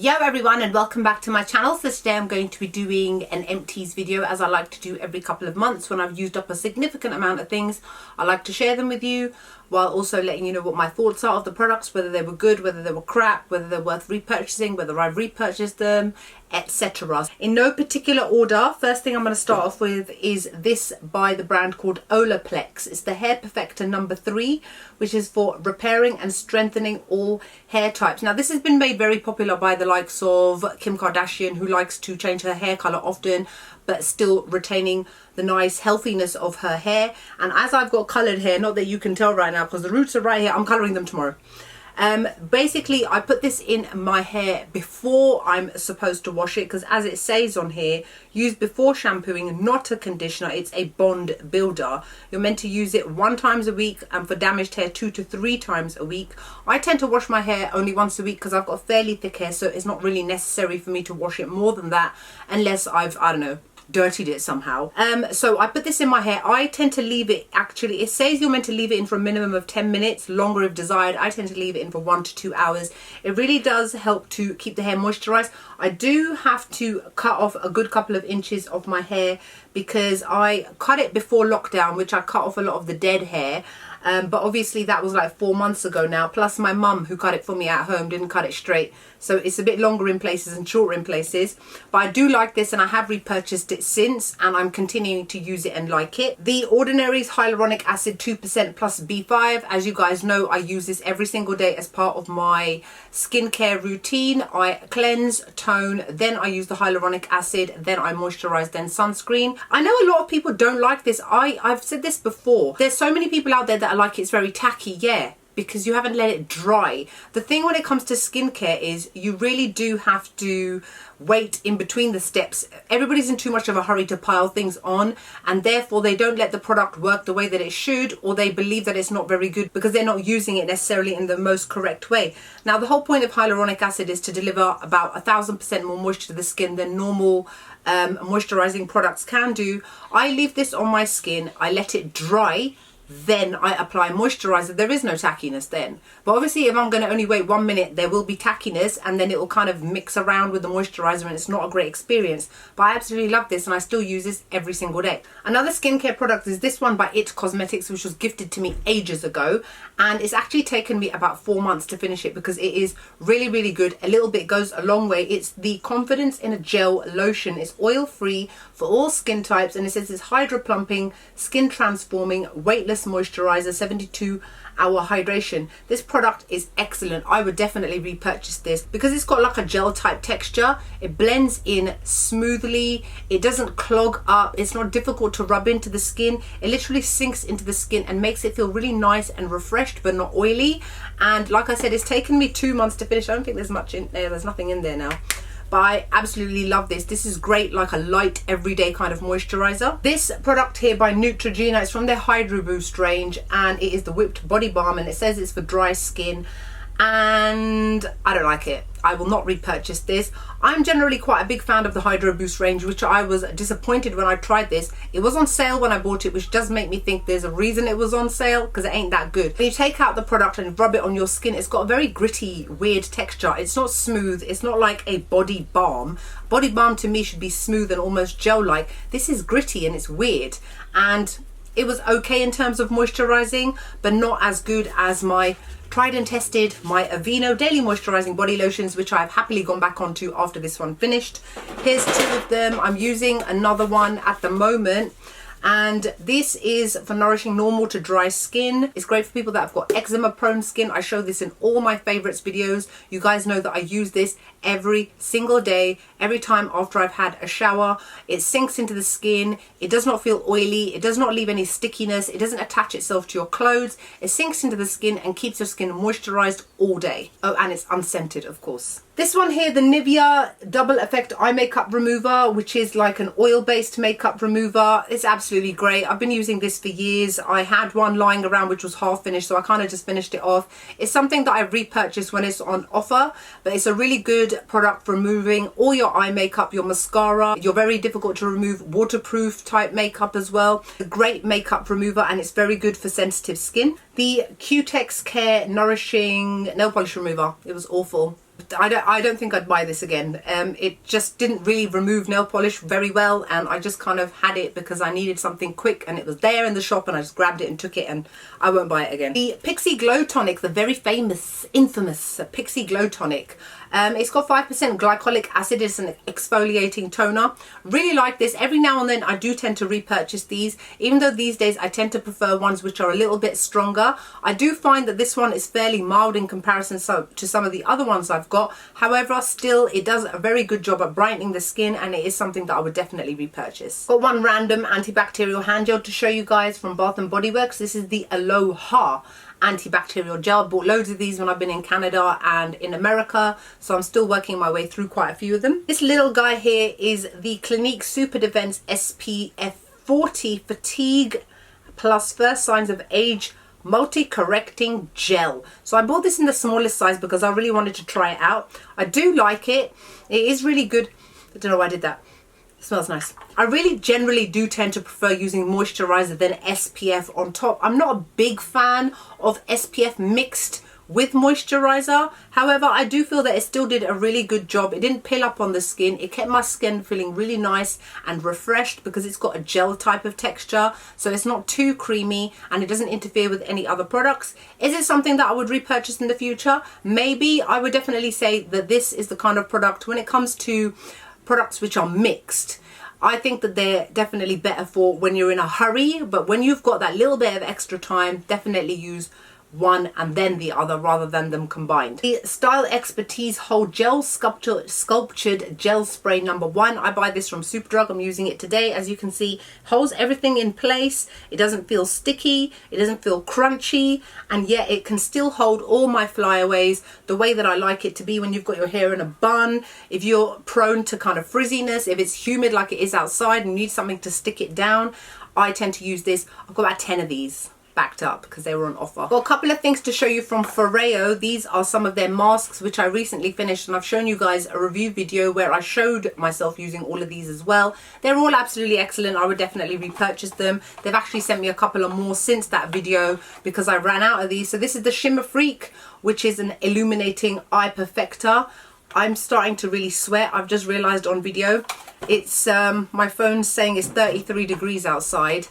Yo everyone, and welcome back to my channel. So today I'm going to be doing an empties video, as I like to do every couple of months. When I've used up a significant amount of things, I like to share them with you while also letting you know what my thoughts are of the products, whether they were good, whether they were crap, whether they're worth repurchasing, whether I've repurchased them, etc. In no particular order, first thing I'm going to start off with is this by the brand called Olaplex. It's the Hair Perfector number 3, which is for repairing and strengthening all hair types. Now this has been made very popular by the likes of Kim Kardashian, who likes to change her hair color often but still retaining the nice healthiness of her hair. And as I've got colored hair, not that you can tell right now because the roots are right here, I'm coloring them tomorrow. Basically I put this in my hair before I'm supposed to wash it, because as it says on here, use before shampooing, not a conditioner. It's a bond builder. You're meant to use it 1 time a week, and for damaged hair 2 to 3 times a week. I tend to wash my hair only once a week because I've got fairly thick hair, so it's not really necessary for me to wash it more than that unless I've, I don't know, dirtied it somehow. So I put this in my hair. I tend to leave it, actually it says you're meant to leave it in for a minimum of 10 minutes, longer if desired. I tend to leave it in for 1 to 2 hours. It really does help to keep the hair moisturized. I do have to cut off a good couple of inches of my hair because I cut it before lockdown, which I cut off a lot of the dead hair. But obviously that was like 4 months ago now, plus my mum, who cut it for me at home, didn't cut it straight, so it's a bit longer in places and shorter in places. But I do like this, and I have repurchased it since, and I'm continuing to use it and like it. The Ordinary's Hyaluronic Acid 2% plus B5. As you guys know, I use this every single day as part of my skincare routine. I cleanse, tone, then I use the hyaluronic acid, then I moisturize, then sunscreen. I know a lot of people don't like this. I've said this before. There's so many people out there that are like, it's very tacky. Yeah, because you haven't let it dry. The thing when it comes to skincare is you really do have to wait in between the steps. Everybody's in too much of a hurry to pile things on, and therefore they don't let the product work the way that it should, or they believe that it's not very good because they're not using it necessarily in the most correct way. Now the whole point of hyaluronic acid is to deliver about 1000% more moisture to the skin than normal moisturizing products can do. I leave this on my skin, I let it dry, then I apply moisturizer. There is no tackiness then. But obviously if I'm going to only wait 1 minute, there will be tackiness, and then it will kind of mix around with the moisturizer, and it's not a great experience. But I absolutely love this, and I still use this every single day. Another skincare product is this one by It Cosmetics, which was gifted to me ages ago, and it's actually taken me about 4 months to finish it because it is really, really good. A little bit goes a long way. It's the Confidence in a Gel Lotion. It's oil free for all skin types, and it says it's hydro plumping, skin transforming, weightless moisturizer, 72-hour hydration. This product is excellent. I would definitely repurchase this because it's got like a gel type texture. It blends in smoothly, it doesn't clog up, it's not difficult to rub into the skin. It literally sinks into the skin and makes it feel really nice and refreshed but not oily. And like I said, it's taken me 2 months to finish. I don't think there's much in there, there's nothing in there now. But I absolutely love this. This is great, like a light everyday kind of moisturizer. This product here by Neutrogena is from their Hydro Boost range, and it is the Whipped Body Balm, and it says it's for dry skin, and I don't like it. I will not repurchase this. I'm generally quite a big fan of the Hydro Boost range, which I was disappointed when I tried this. It was on sale when I bought it, which does make me think there's a reason it was on sale, because it ain't that good. When you take out the product and rub it on your skin, it's got a very gritty, weird texture. It's not smooth. It's not like a body balm. Body balm to me should be smooth and almost gel-like. This is gritty and it's weird. And it was okay in terms of moisturizing, but not as good as my tried and tested, my Aveeno daily moisturizing body lotions, which I've happily gone back onto after this one finished. Here's 2 of them. I'm using another one at the moment, and this is for nourishing normal to dry skin. It's great for people that have got eczema prone skin. I show this in all my favorites videos. You guys know that I use this every single day, every time after I've had a shower. It sinks into the skin, it does not feel oily, it does not leave any stickiness, it doesn't attach itself to your clothes. It sinks into the skin and keeps your skin moisturized all day. Oh, and it's unscented, of course. This one here, the Nivea Double Effect Eye Makeup Remover, which is like an oil-based makeup remover. It's absolutely great. I've been using this for years. I had one lying around which was half finished, so I kind of just finished it off. It's something that I repurchase when it's on offer, but it's a really good product for removing all your eye makeup, your mascara, your very difficult to remove waterproof type makeup as well. A great makeup remover, and it's very good for sensitive skin. The Cutex Care Nourishing Nail Polish Remover. It was awful. I don't think I'd buy this again. It just didn't really remove nail polish very well, and I just kind of had it because I needed something quick and it was there in the shop and I just grabbed it and took it, and I won't buy it again. The Pixi Glow Tonic, the very famous, infamous Pixi Glow Tonic. It's got 5% glycolic acid. It's an exfoliating toner. Really like this. Every now and then I do tend to repurchase these, even though these days I tend to prefer ones which are a little bit stronger. I do find that this one is fairly mild in comparison to some of the other ones I've got. However, still it does a very good job at brightening the skin, and it is something that I would definitely repurchase. Got one random antibacterial hand gel to show you guys from Bath & Body Works. This is the Aloha Antibacterial Gel. Bought loads of these when I've been in Canada and in America, so I'm still working my way through quite a few of them. This little guy here is the Clinique Super Defense SPF 40 Fatigue Plus First Signs of Age Multi-Correcting Gel. So I bought this in the smallest size because I really wanted to try it out. I do like it. It is really good. I don't know why I did that. It smells nice. I really generally do tend to prefer using moisturizer than SPF on top. I'm not a big fan of SPF mixed with moisturizer. However, I do feel that it still did a really good job. It didn't peel up on the skin. It kept my skin feeling really nice and refreshed because it's got a gel type of texture. So it's not too creamy and it doesn't interfere with any other products. Is it something that I would repurchase in the future? Maybe. I would definitely say that this is the kind of product, when it comes to products which are mixed, I think that they're definitely better for when you're in a hurry, but when you've got that little bit of extra time, definitely use one and then the other rather than them combined. The Style Expertise Hold Gel Sculptured Gel Spray number 1. I buy this from Superdrug. I'm using it today. As you can see, holds everything in place. It doesn't feel sticky, it doesn't feel crunchy, and yet it can still hold all my flyaways the way that I like it to be when you've got your hair in a bun, if you're prone to kind of frizziness, if it's humid like it is outside and you need something to stick it down. I tend to use this. I've got about 10 of these backed up because they were on offer. Got a couple of things to show you from Foreo. These are some of their masks which I recently finished, and I've shown you guys a review video where I showed myself using all of these as well. They're all absolutely excellent. I would definitely repurchase them. They've actually sent me a couple of more since that video because I ran out of these. So this is the Shimmer Freak, which is an illuminating eye perfector. I'm starting to really sweat. I've just realized on video. It's my phone's saying it's 33 degrees outside,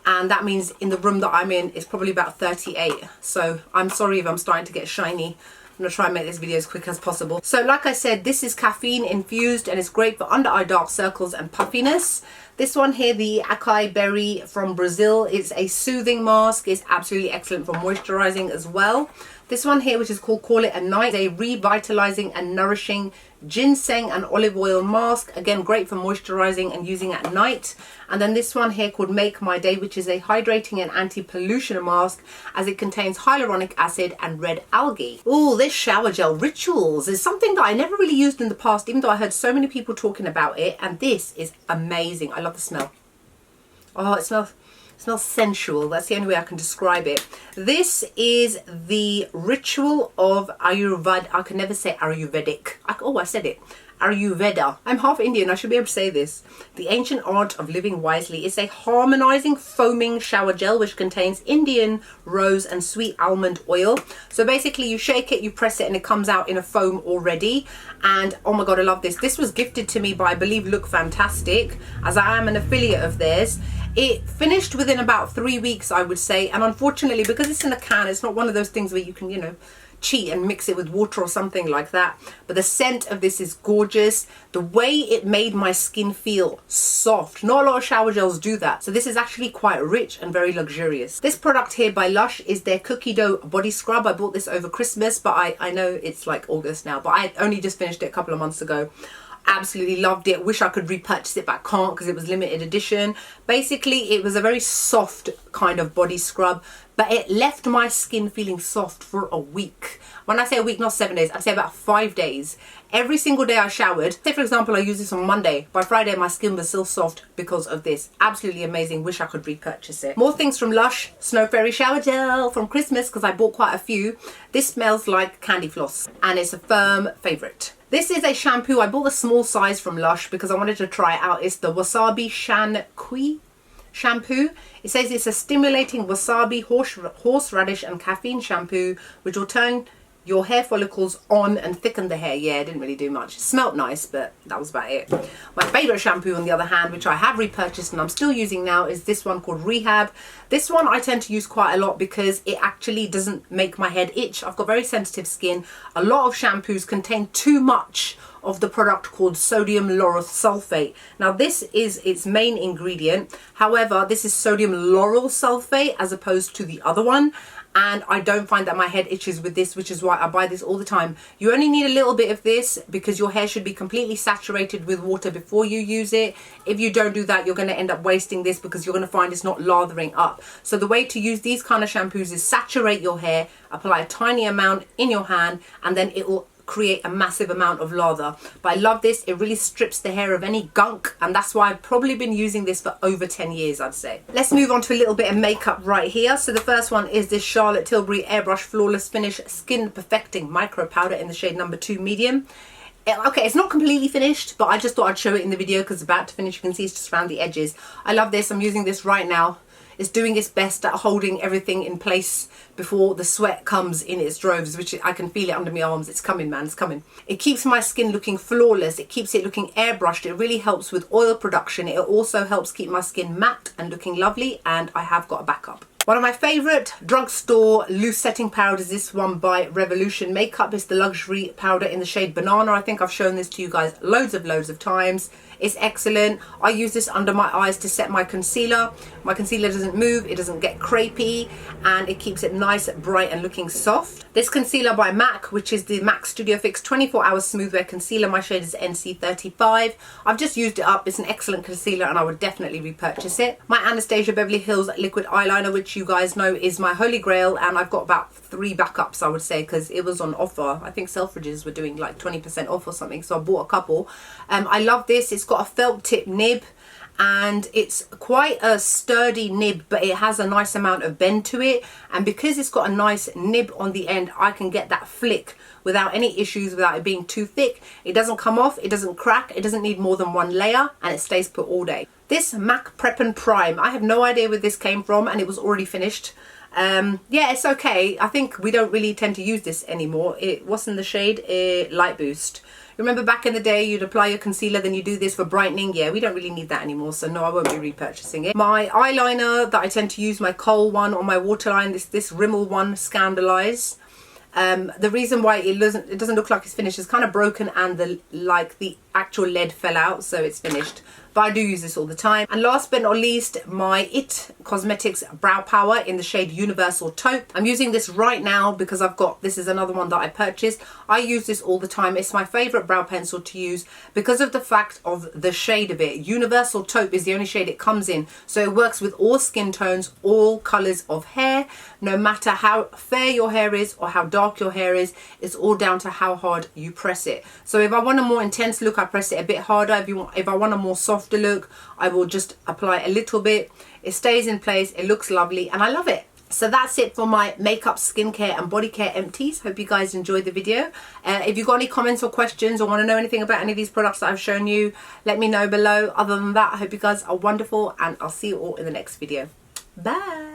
and that means in the room that I'm in it's probably about 38. So I'm sorry if I'm starting to get shiny. I'm gonna try and make this video as quick as possible. So like I said, this is caffeine infused and it's great for under eye dark circles and puffiness. This one here, the Acai Berry from Brazil, is a soothing mask. It's absolutely excellent for moisturizing as well. This one here, which is called Call It a Night, is a revitalizing and nourishing ginseng and olive oil mask. Again, great for moisturizing and using at night. And then this one here called Make My Day, which is a hydrating and anti-pollution mask, as it contains hyaluronic acid and red algae. Oh, this shower gel Rituals is something that I never really used in the past, even though I heard so many people talking about it. And this is amazing. I love the smell. Oh, it smells sensual. That's the only way I can describe it. This is the Ritual of Ayurveda. I can never say Ayurvedic. I said it. Ayurveda. I'm half Indian, I should be able to say this. The Ancient Art of Living Wisely. It's a harmonizing foaming shower gel which contains Indian rose and sweet almond oil. So basically you shake it, you press it, and it comes out in a foam already. And oh my god, I love this. This was gifted to me by, I believe, Look Fantastic, as I am an affiliate of theirs. It finished within about 3 weeks, I would say, and unfortunately, because it's in a can, it's not one of those things where you can, you know, cheat and mix it with water or something like that. But the scent of this is gorgeous. The way it made my skin feel soft. Not a lot of shower gels do that. So this is actually quite rich and very luxurious. This product here by Lush is their Cookie Dough Body Scrub. I bought this over Christmas, but I know it's like August now, but I only just finished it a couple of months ago. Absolutely loved it. Wish I could repurchase it, but I can't because it was limited edition. Basically, it was a very soft kind of body scrub, but it left my skin feeling soft for a week. When I say a week, not 7 days, I'd say about 5 days. Every single day I showered, say for example I used this on Monday, by Friday my skin was still soft because of this. Absolutely amazing. Wish I could repurchase it. More things from Lush. Snow Fairy shower gel from Christmas because I bought quite a few. This smells like candy floss and it's a firm favourite. This is a shampoo. I bought the small size from Lush because I wanted to try it out. It's the Wasabi Shan shampoo. It says it's a stimulating wasabi, horseradish and caffeine shampoo which will turn your hair follicles on and thicken the hair. Yeah, it didn't really do much. It smelled nice, but that was about it. My favorite shampoo, on the other hand, which I have repurchased and I'm still using now, is this one called Rehab. This one I tend to use quite a lot because it actually doesn't make my head itch. I've got very sensitive skin. A lot of shampoos contain too much of the product called sodium lauryl sulfate. Now this is its main ingredient. However, this is sodium lauryl sulfate as opposed to the other one. And I don't find that my head itches with this, which is why I buy this all the time. You only need a little bit of this because your hair should be completely saturated with water before you use it. If you don't do that, you're going to end up wasting this because you're going to find it's not lathering up. So the way to use these kind of shampoos is saturate your hair, apply a tiny amount in your hand, and then it will create a massive amount of lather. But I love this. It really strips the hair of any gunk, and that's why I've probably been using this for over 10 years, I'd say. Let's move on to a little bit of makeup right here. So the first one is this Charlotte Tilbury Airbrush Flawless Finish Skin Perfecting Micro Powder in the shade number 2 medium. Okay, it's not completely finished, but I just thought I'd show it in the video because it's about to finish. You can see it's just around the edges. I love this. I'm using this right now. It's doing its best at holding everything in place before the sweat comes in its droves, which I can feel it under my arms. It's coming, man, it's coming. It keeps my skin looking flawless. It keeps it looking airbrushed. It really helps with oil production. It also helps keep my skin matte and looking lovely, and I have got a backup. One of my favourite drugstore loose setting powders is this one by Revolution Makeup. It's the luxury powder in the shade Banana. I think I've shown this to you guys loads of times. It's excellent. I use this under my eyes to set my concealer. My concealer doesn't move, it doesn't get crepey, and it keeps it nice, bright and looking soft. This concealer by MAC, which is the MAC Studio Fix 24 Hour Smooth Wear Concealer. My shade is NC35. I've just used it up. It's an excellent concealer and I would definitely repurchase it. My Anastasia Beverly Hills liquid eyeliner, which you guys know is my holy grail, and I've got about 3 backups, I would say, because it was on offer. I think Selfridges were doing like 20% off or something, so I bought a couple. I love this. It's got a felt tip nib and it's quite a sturdy nib, but it has a nice amount of bend to it, and because it's got a nice nib on the end, I can get that flick without any issues, without it being too thick. It doesn't come off, it doesn't crack, it doesn't need more than 1 layer, and it stays put all day. This MAC Prep and Prime, I have no idea where this came from, and it was already finished. Yeah, it's okay. I think we don't really tend to use this anymore. What's in the shade? Light Boost. Remember back in the day, you'd apply your concealer, then you do this for brightening. Yeah, we don't really need that anymore, so no, I won't be repurchasing it. My eyeliner that I tend to use, my Kohl one on my waterline, this Rimmel one, Scandalize. The reason why it doesn't look like it's finished is kind of broken, and the actual lead fell out, so it's finished. But I do use this all the time. And last but not least, my IT Cosmetics Brow Power in the shade Universal Taupe. I'm using this right now because this is another one that I purchased. I use this all the time. It's my favorite brow pencil to use because of the fact of the shade of it. Universal Taupe is the only shade it comes in, so it works with all skin tones, all colors of hair, no matter how fair your hair is or how dark your hair is. It's all down to how hard you press it. So if I want a more intense look, I press it a bit harder. If I want a more softer look, I will just apply a little bit. It stays in place, it looks lovely, and I love it. So that's it for my makeup, skincare and body care empties. Hope you guys enjoyed the video. If you've got any comments or questions or want to know anything about any of these products that I've shown you, let me know below. Other than that, I hope you guys are wonderful, and I'll see you all in the next video. Bye.